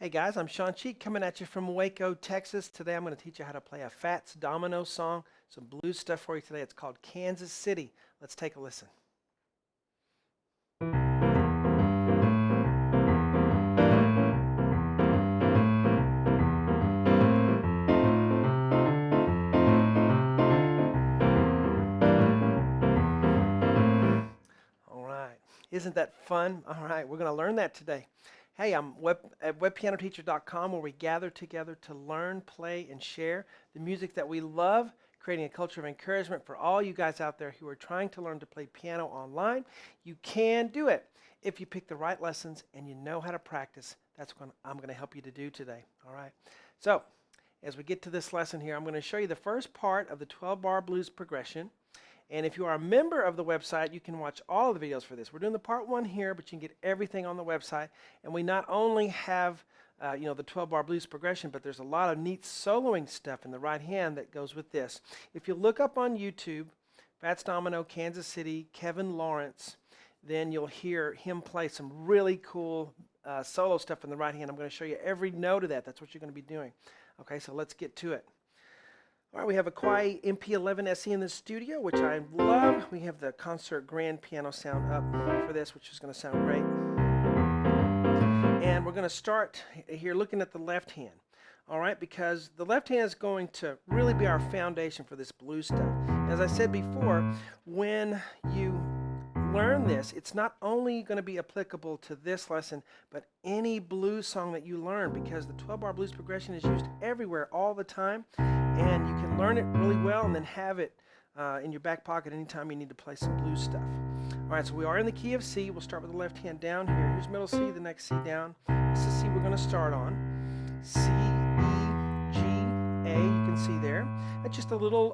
Hey guys, I'm Shawn coming at you from Waco, Texas. Today I'm going to teach you how to play a Fats Domino song, some blues stuff for you today. It's called Kansas City. Let's take a listen. All right, isn't that fun? All right, we're going to learn that today. Hey, I'm at webpianoteacher.com where we gather together to learn, play, and share the music that we love, creating a culture of encouragement for all you guys out there who are trying to learn to play piano online. You can do it if you pick the right lessons and you know how to practice. That's what I'm going to help you to do today. All right. So, as we get to this lesson here, I'm going to show you the first part of the 12-bar blues progression. And if you are a member of the website, you can watch all of the videos for this. We're doing the part 1 here, but you can get everything on the website. And we not only have the 12-bar blues progression, but there's a lot of neat soloing stuff in the right hand that goes with this. If you look up on YouTube, Fats Domino, Kansas City, Kevin Lawrence, then you'll hear him play some really cool solo stuff in the right hand. I'm going to show you every note of that. That's what you're going to be doing. Okay, so let's get to it. All right, we have a Kwai MP11 SE in the studio, which I love. We have the concert grand piano sound up for this, which is going to sound great. And we're going to start here looking at the left hand, all right, because the left hand is going to really be our foundation for this blues stuff. As I said before, when you learn this, it's not only going to be applicable to this lesson, but any blues song that you learn, because the 12-bar blues progression is used everywhere all the time, and you can learn it really well and then have it in your back pocket anytime you need to play some blues stuff. All right, so we are in the key of C. We'll start with the left hand down here. Here's middle C, the next C down. This is C we're going to start on. C, E, G, A, you can see there. That's just a little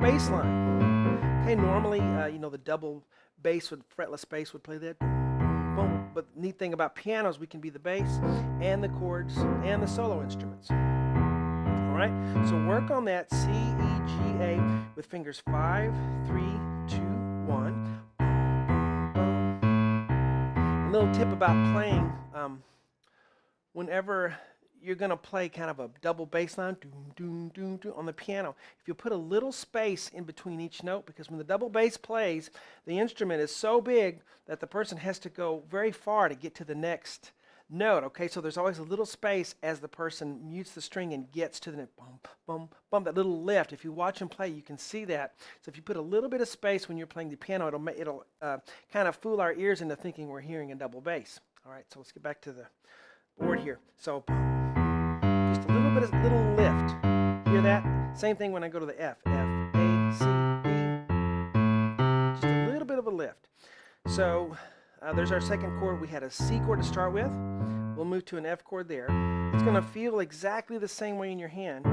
bass line. Okay, normally, the double bass fretless bass would play that. Boom. But the neat thing about piano is we can be the bass and the chords and the solo instruments. All right, so work on that C, E, G, A with fingers 5, 3, 2, 1. A little tip about playing, whenever you're going to play kind of a double bass line doom, doom, doom, doom, on the piano, if you put a little space in between each note, because when the double bass plays, the instrument is so big that the person has to go very far to get to the next note. Okay, so there's always a little space as the person mutes the string and gets to the note. Bump, bump, bump, that little lift. If you watch them play, you can see that. So if you put a little bit of space when you're playing the piano, it'll kind of fool our ears into thinking we're hearing a double bass. All right, so let's get back to the board here. So just a little bit of little lift. Hear that? Same thing when I go to the F. F, A, C, E. Just a little bit of a lift. So there's our second chord. We had a C chord to start with. We'll move to an F chord there. It's going to feel exactly the same way in your hand.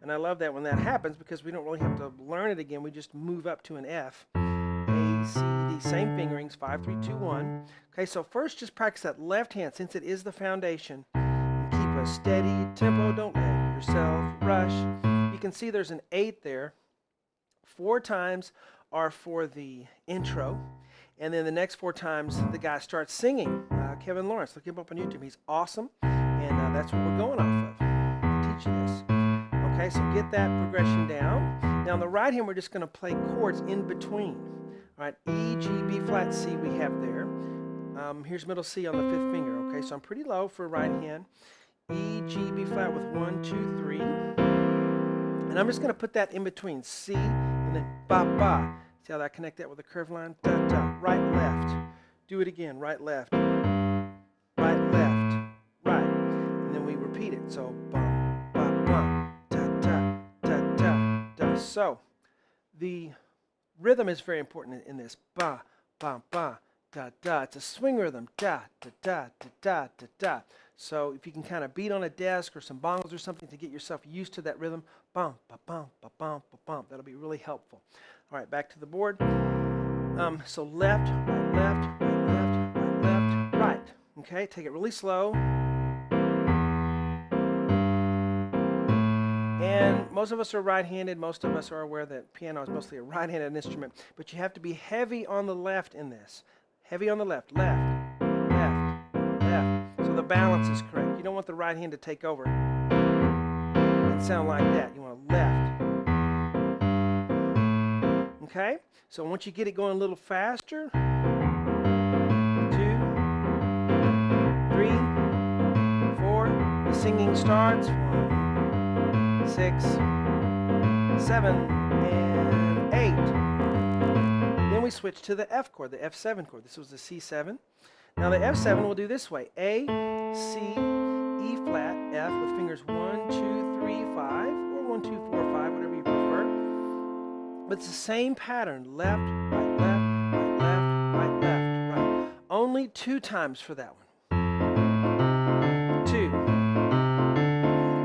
And I love that when that happens because we don't really have to learn it again. We just move up to an F. A, C, D, same fingerings, 5, 3, 2, 1. Okay, so first just practice that left hand since it is the foundation. And keep a steady tempo. Don't let yourself rush. You can see there's an 8 there. 4 times are for the intro. And then the next 4 times, the guy starts singing. Kevin Lawrence, look him up on YouTube. He's awesome, and that's what we're going off of to teach you this. Okay, so get that progression down. Now on the right hand, we're just going to play chords in between. All right, E, G, B flat, C we have there. Here's middle C on the 5th finger. Okay, so I'm pretty low for right hand. E, G, B flat with 1, 2, 3. And I'm just going to put that in between C and then ba, ba. See how that connect that with a curved line? Da, da, right, left. Do it again, right, left. Right, left, right. And then we repeat it. So, bum, ba, bum, da, da, da, da, da. So, the rhythm is very important in this. Ba, ba, ba, da, da. It's a swing rhythm. Da, da, da, da, da, da, da. So, if you can kind of beat on a desk or some bongos or something to get yourself used to that rhythm, bum, ba, bum, ba, bum, ba, bum. That'll be really helpful. All right, back to the board. So left, right, left, right, left, right, left, right. Okay, take it really slow. And most of us are right-handed. Most of us are aware that piano is mostly a right-handed instrument. But you have to be heavy on the left in this. Heavy on the left, left, left, left. So So the balance is correct. You don't want the right hand to take over and sound like that. You want left. Okay? So once you get it going a little faster, 2, 3, 4, the singing starts. 1, 6, 7, and 8. Then we switch to the F chord, the F7 chord. This was the C7. Now the F7 we'll do this way. A, C, E flat, F with fingers 1, 2, 3, 5, or 1, 2, 4, 5, whatever you prefer. But it's the same pattern. Left, right, left, right, left, right, left, right. Only 2 times for that one. 2.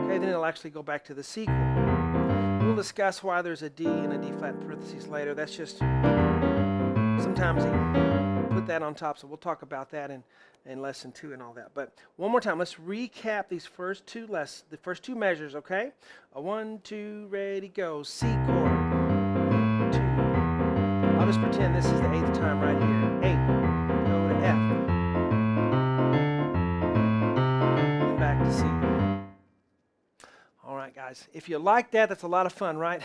Okay, then it'll actually go back to the C chord. We'll discuss why there's a D and a D flat in parentheses later. That's just, sometimes they put that on top, so we'll talk about that in lesson 2 and all that. But one more time, let's recap these first two measures, okay? 1, 2, ready, go. C chord. 2. I'll just pretend this is the 8th time right here. 8. Go to F. And back to C. All right, guys, if you like that, that's a lot of fun, right?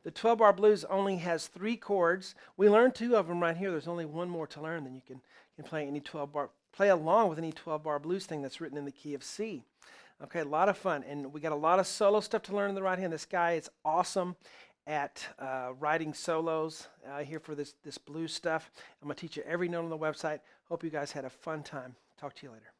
The 12-bar blues only has 3 chords. We learned 2 of them right here. There's only one more to learn, then you can play any 12-bar, play along with any 12-bar blues thing that's written in the key of C. Okay, a lot of fun, and we got a lot of solo stuff to learn in the right hand. This guy is awesome at writing solos here for this blues stuff. I'm going to teach you every note on the website. Hope you guys had a fun time. Talk to you later.